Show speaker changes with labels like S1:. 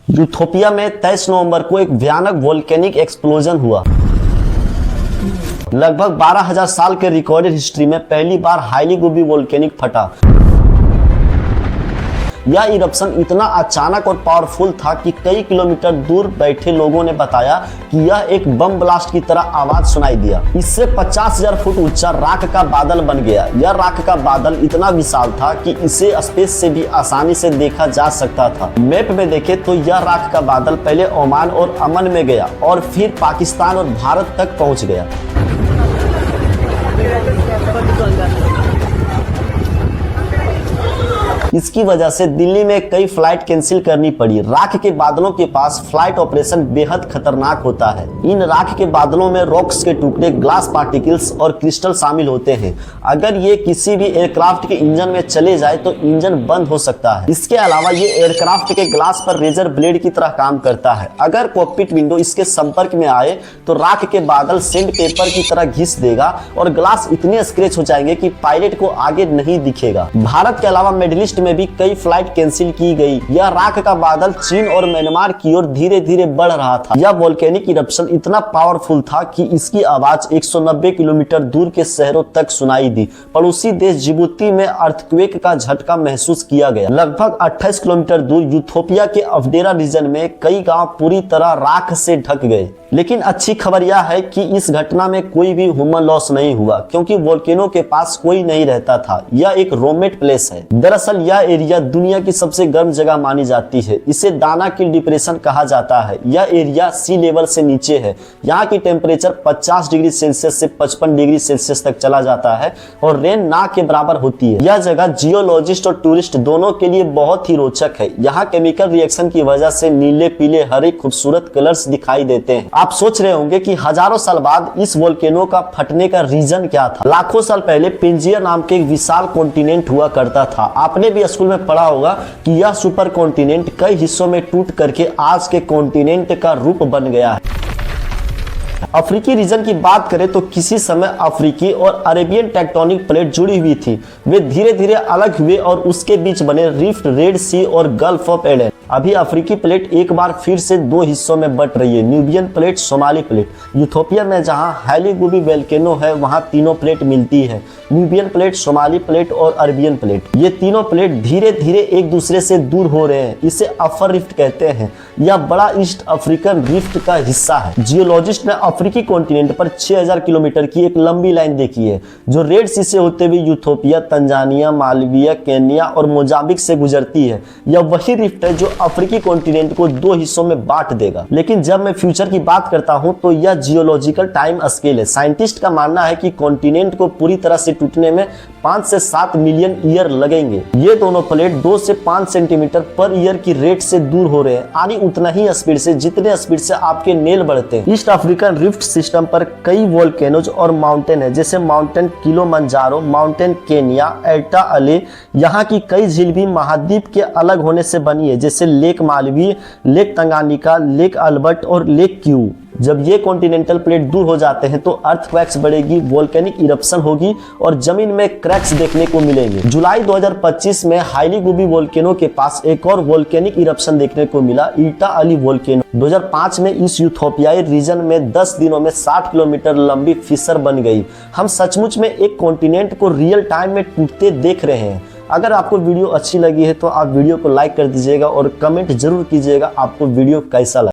S1: यूथोपिया में 23 नवंबर को एक भयानक वोल्केनिक एक्सप्लोजन हुआ। लगभग 12,000 साल के रिकॉर्डेड हिस्ट्री में पहली बार हाईली गुबी वोल्केनिक फटा। यह इरप्शन इतना अचानक और पावरफुल था कि कई किलोमीटर दूर बैठे लोगों ने बताया कि यह एक बम ब्लास्ट की तरह आवाज सुनाई दिया। इससे 50,000 फुट ऊंचा राख का बादल बन गया। यह राख का बादल इतना विशाल था कि इसे स्पेस से भी आसानी से देखा जा सकता था। मैप में देखें तो यह राख का बादल पहले ओमान और अमन में गया और फिर पाकिस्तान और भारत तक पहुंच गया। इसकी वजह से दिल्ली में कई फ्लाइट कैंसिल करनी पड़ी। राख के बादलों के पास फ्लाइट ऑपरेशन बेहद खतरनाक होता है। इन राख के बादलों में रॉक्स के टुकड़े, ग्लास पार्टिकल्स और क्रिस्टल शामिल होते हैं। अगर ये किसी भी एयरक्राफ्ट के इंजन में चले जाए तो इंजन बंद हो सकता है। इसके अलावा ये एयरक्राफ्ट के ग्लास पर रेजर ब्लेड की तरह काम करता है। अगर कॉकपिट विंडो इसके संपर्क में आए तो राख के बादल सैंड पेपर की तरह घिस देगा और ग्लास इतने स्क्रैच हो जाएंगे कि पायलट को आगे नहीं दिखेगा। भारत के अलावा मिडिल ईस्ट में भी कई फ्लाइट कैंसिल की गई। यह राख का बादल चीन और म्यांमार की ओर धीरे धीरे बढ़ रहा था। यह वोल्केनिक इरप्शन इतना पावरफुल था कि इसकी आवाज 190 किलोमीटर दूर के शहरों तक सुनाई दी। पड़ोसी देश जिबूती में अर्थक्वेक का झटका महसूस किया गया। लगभग 28 किलोमीटर दूर यूथोपिया के अफडेरा रीजन में कई गांव पूरी तरह राख से ढक गए। लेकिन अच्छी खबर यह है कि इस घटना में कोई भी ह्यूमन लॉस नहीं हुआ, क्योंकि वोल्केनो के पास कोई नहीं रहता था। यह एक रोमेट प्लेस है। दरअसल यह एरिया दुनिया की सबसे गर्म जगह मानी जाती है। इसे दाना किल डिप्रेशन कहा जाता है। यह एरिया सी लेवल से नीचे है। यहाँ की टेम्परेचर 50 डिग्री सेल्सियस से 55 डिग्री सेल्सियस तक चला जाता है और रेन ना के बराबर होती है। यह जगह जियोलॉजिस्ट और टूरिस्ट दोनों के लिए बहुत ही रोचक है। यहाँ केमिकल रिएक्शन की वजह से नीले, पीले, हरे खूबसूरत कलर्स दिखाई देते हैं। आप सोच रहे होंगे कि हजारों साल बाद इस वोल्केनो का फटने का रीजन क्या था। लाखों साल पहले पेंजियर नाम के एक विशाल कॉन्टिनेंट हुआ करता था। आपने भी स्कूल में पढ़ा होगा कि यह सुपर कॉन्टिनेंट कई हिस्सों में टूट करके आज के कॉन्टिनेंट का रूप बन गया है। अफ्रीकी रीजन की बात करें तो किसी समय अफ्रीकी और अरेबियन टेक्टोनिक प्लेट जुड़ी हुई थी। वे धीरे धीरे अलग हुए और उसके बीच बने रिफ्ट, रेड सी और गल्फ ऑफ एडन। अभी अफ्रीकी प्लेट एक बार फिर से दो हिस्सों में बट रही है, Nubian plate, Somali plate. Ethiopia में जहां हाईली गुबी वोल्केनो है वहां तीनों प्लेट मिलती है, न्यूबियन प्लेट, सोमाली प्लेट और अरबियन प्लेट। ये तीनों प्लेट धीरे धीरे एक दूसरे से दूर हो रहे हैं। इसे अफर रिफ्ट कहते हैं। यह बड़ा ईस्ट अफ्रीकन रिफ्ट का हिस्सा है। जियोलॉजिस्ट ने अफ्रीकी कॉन्टिनेंट पर 6000 किलोमीटर की एक लंबी लाइन देखी है, जो रेड सी से होते हुए यूथोपिया, तंजानिया, मालवीया, केन्या और मोजाम्बिक से गुजरती है। यह वही रिफ्ट है जो अफ्रीकी कॉन्टिनेंट को दो हिस्सों में बांट देगा। लेकिन जब मैं फ्यूचर की बात करता हूं तो यह जियोलॉजिकल टाइम स्केल है। साइंटिस्ट का मानना है कि कॉन्टिनेंट को पूरी तरह से टूटने में 5 से 7 मिलियन ईयर लगेंगे। ये दोनों प्लेट 2 से 5 सेंटीमीटर पर ईयर की रेट से दूर हो रहे हैं, यानी उतना ही स्पीड से जितने स्पीड से आपके नेल बढ़ते हैं। ईस्ट अफ्रीकन रिफ्ट सिस्टम पर कई वोल्केनोज और माउंटेन है, जैसे mountain Kilimanjaro, mountain Kenya, Elta अले। यहाँ की कई झील भी महाद्वीप के अलग होने से बनी है, जैसे lake Malvi, lake Tanganyika, lake Albert और लेक क्यू। जब ये कॉन्टिनेंटल प्लेट दूर हो जाते हैं तो अर्थक्वेक्स बढ़ेगी, वोल्केनिक इरप्शन होगी और जमीन में क्रैक्स देखने को मिलेंगे। जुलाई 2025 में हाईली गुबी वोल्केनो के पास एक और वोल्केनिक इरप्शन देखने को मिला, एल्टा अली वोल्केनो। 2005 में इस यूथोपियाई रीजन में 10 दिनों में 60 किलोमीटर लंबी फिशर बन गई। हम सचमुच में एक कॉन्टिनेंट को रियल टाइम में टूटते देख रहे हैं। अगर आपको वीडियो अच्छी लगी है तो आप वीडियो को लाइक कर दीजिएगा और कमेंट जरूर कीजिएगा आपको वीडियो कैसा लगा।